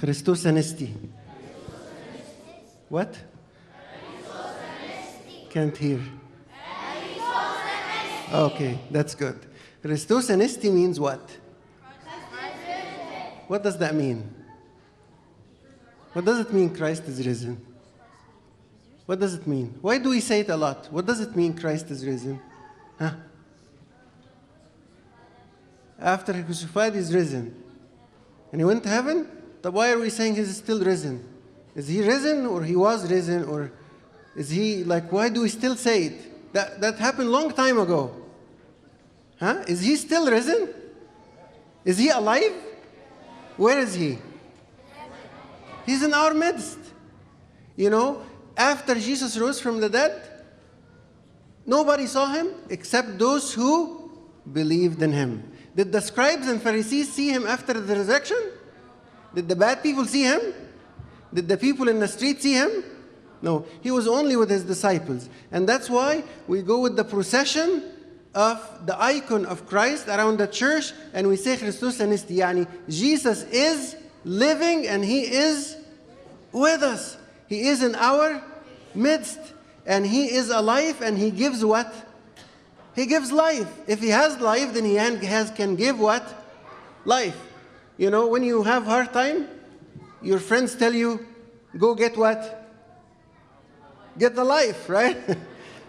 Christos anesti. What? Can't hear. Okay, that's good. Christos anesti means what? What does that mean? What does it mean Christ is risen? What does it mean? Why do we say it a lot? What does it mean Christ is risen? Huh? After he crucified, he's risen. And he went to heaven? Then why are we saying he's still risen? Is he risen or he was risen? Or is he, why do we still say it? That happened a long time ago. Huh? Is he still risen? Is he alive? Where is he? He's in our midst. You know, after Jesus rose from the dead, nobody saw him except those who believed in him. Did the scribes and Pharisees see him after the resurrection? Did the bad people see him? Did the people in the street see him? No, he was only with his disciples. And that's why we go with the procession of the icon of Christ around the church, and we say Christos anesti, yani Jesus is living and he is with us. He is in our midst, and he is alive, and he gives what? He gives life. If he has life, then he can give what? Life. You know, when you have hard time, your friends tell you, go get what? Get a life, right?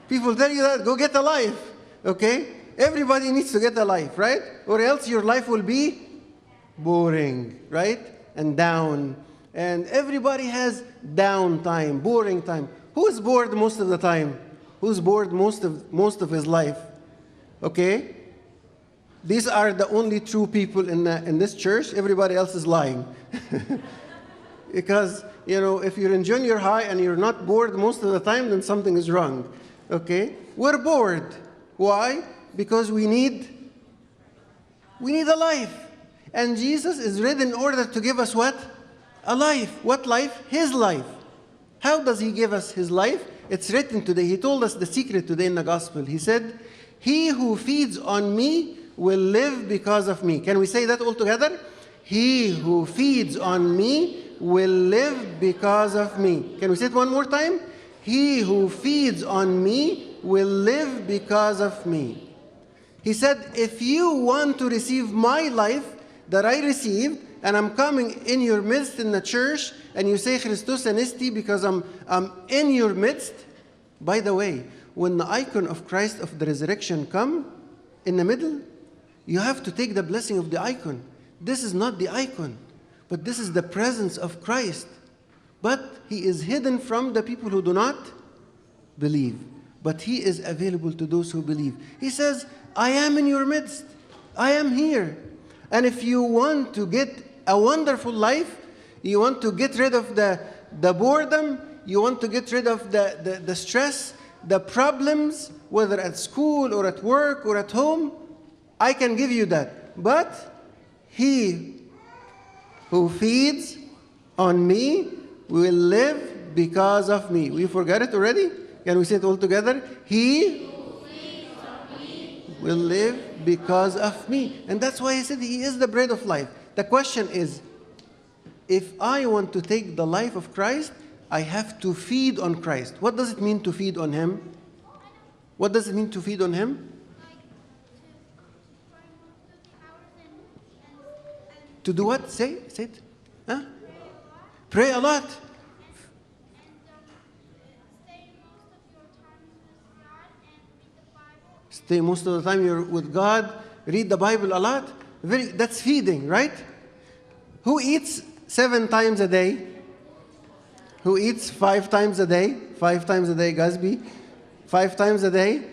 People tell you that, go get a life. Okay? Everybody needs to get a life, right? Or else your life will be boring, right? And down. And everybody has down time, boring time. Who is bored most of the time? Who's bored most of his life? Okay? These are the only true people in this church. Everybody else is lying. Because, you know, if you're in junior high and you're not bored most of the time, then something is wrong. Okay? We're bored. Why? Because we need a life. And Jesus is ready in order to give us what? A life. What life? His life. How does he give us his life? It's written today. He told us the secret today in the gospel. He said, he who feeds on me will live because of me. Can we say that all together? He who feeds on me will live because of me. Can we say it one more time? He who feeds on me will live because of me. He said, if you want to receive my life that I received, and I'm coming in your midst in the church, and you say Christos anesti because I'm in your midst. By the way, when the icon of Christ of the resurrection come in the middle, you have to take the blessing of the icon. This is not the icon, but this is the presence of Christ. But he is hidden from the people who do not believe. But he is available to those who believe. He says, I am in your midst. I am here. And if you want to get a wonderful life, you want to get rid of the boredom, you want to get rid of the stress, the problems, whether at school or at work or at home, I can give you that. But he who feeds on me will live because of me. We forgot it already? Can we say it all together? He who feeds on me will live because of me. And that's why he said he is the bread of life. The question is, if I want to take the life of Christ, I have to feed on Christ. What does it mean to feed on him? What does it mean to feed on him? To do what? Say it. Huh? Pray a lot. Stay most of the time you're with God. Read the Bible a lot. That's feeding, right? Who eats 7 times a day? Who eats 5 times a day? 5 times a day, Gusby. 5 times a day,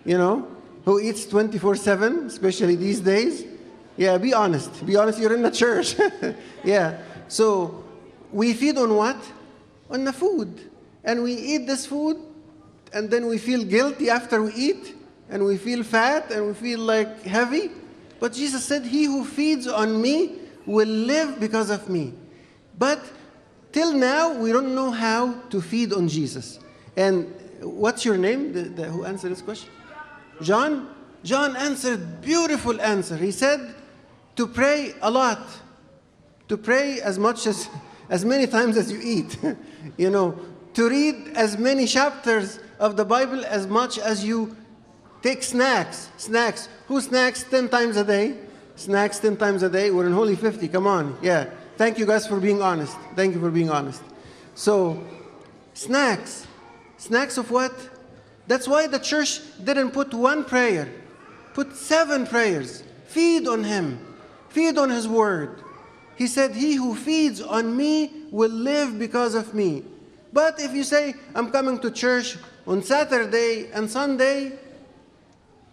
you know? Who eats 24/7, especially these days? Yeah, be honest. Be honest, you're in the church. Yeah. So we feed on what? On the food. And we eat this food, and then we feel guilty after we eat, and we feel fat, and we feel like heavy. But Jesus said, he who feeds on me will live because of me. But till now, we don't know how to feed on Jesus. And what's your name? Who answered this question? John? John answered beautiful answer. He said to pray a lot. to pray as many times as you eat, you know, to read as many chapters of the Bible as much as you take snacks. Snacks. Who snacks 10 times a day? Snacks 10 times a day. We're in Holy 50. Come on. Yeah. Thank you guys for being honest. Thank you for being honest. So, snacks. Snacks of what? That's why the church didn't put one prayer. Put 7 prayers. Feed on Him. Feed on His Word. He said, he who feeds on me will live because of me. But if you say, I'm coming to church on Saturday and Sunday,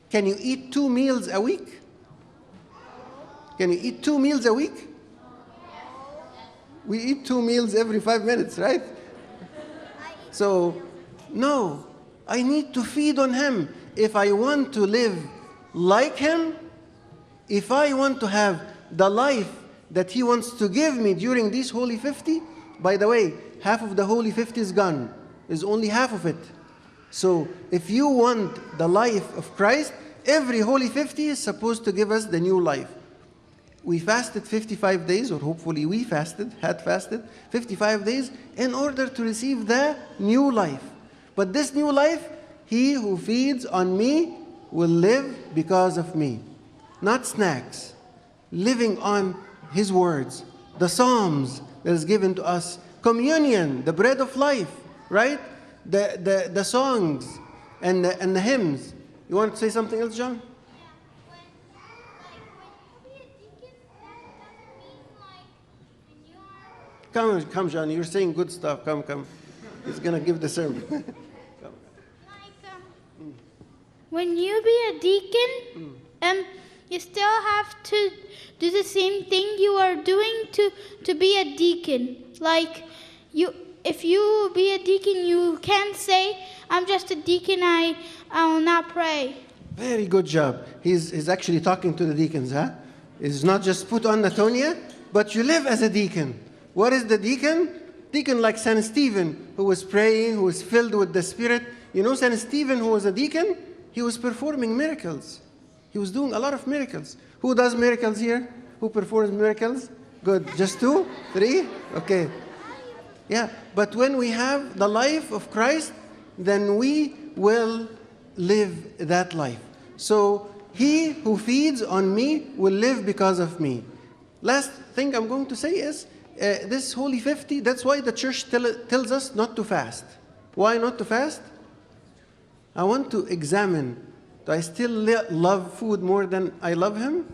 can you eat 2 meals a week? Can you eat 2 meals a week? We eat 2 meals every 5 minutes, right? So, no, I need to feed on Him. If I want to live like Him, if I want to have the life that He wants to give me during these Holy 50, by the way, half of the Holy 50 is gone. There's only half of it. So if you want the life of Christ, every Holy 50 is supposed to give us the new life. We fasted 55 days, or hopefully we had fasted 55 days in order to receive the new life. But this new life, he who feeds on me will live because of me. Not snacks. Living on His words. The Psalms that is given to us. Communion, the bread of life, right? The songs and the hymns. You want to say something else, John? Come, John. You're saying good stuff. Come. He's going to give the sermon. When you be a deacon, you still have to do the same thing you are doing to be a deacon. Like, if you be a deacon, you can't say, I'm just a deacon, I will not pray. Very good job. He's actually talking to the deacons, huh? It's not just put on the tonia, but you live as a deacon. What is the deacon? Deacon like St. Stephen, who was praying, who was filled with the Spirit. You know St. Stephen, who was a deacon? He was performing miracles. He was doing a lot of miracles. Who does miracles here? Who performs miracles? Good. Just 2? 3? Okay. Yeah. But when we have the life of Christ, then we will live that life. So, he who feeds on me will live because of me. Last thing I'm going to say is, this Holy 50, that's why the church tells us not to fast. Why not to fast? I want to examine, do I still love food more than I love Him?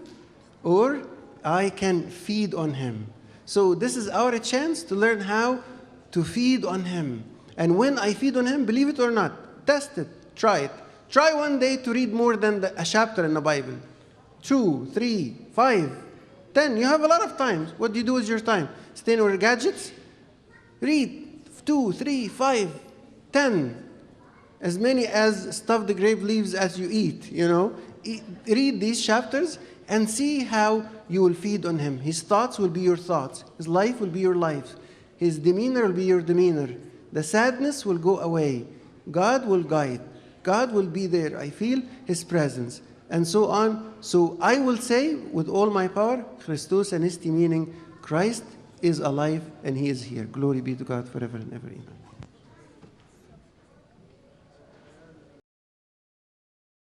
Or I can feed on Him. So this is our chance to learn how to feed on Him. And when I feed on Him, believe it or not, test it, try it. Try one day to read more than a chapter in the Bible. 2, 3, 5, 10. You have a lot of time. What do you do with your time? Stay on your gadgets? Read 2, 3, 5, 10. As many as stuffed grape leaves as you eat, you know. Read these chapters and see how you will feed on Him. His thoughts will be your thoughts. His life will be your life. His demeanor will be your demeanor. The sadness will go away. God will guide. God will be there. I feel His presence. And so on. So I will say with all my power, Christos anisti, meaning Christ is alive and He is here. Glory be to God forever and ever. Amen.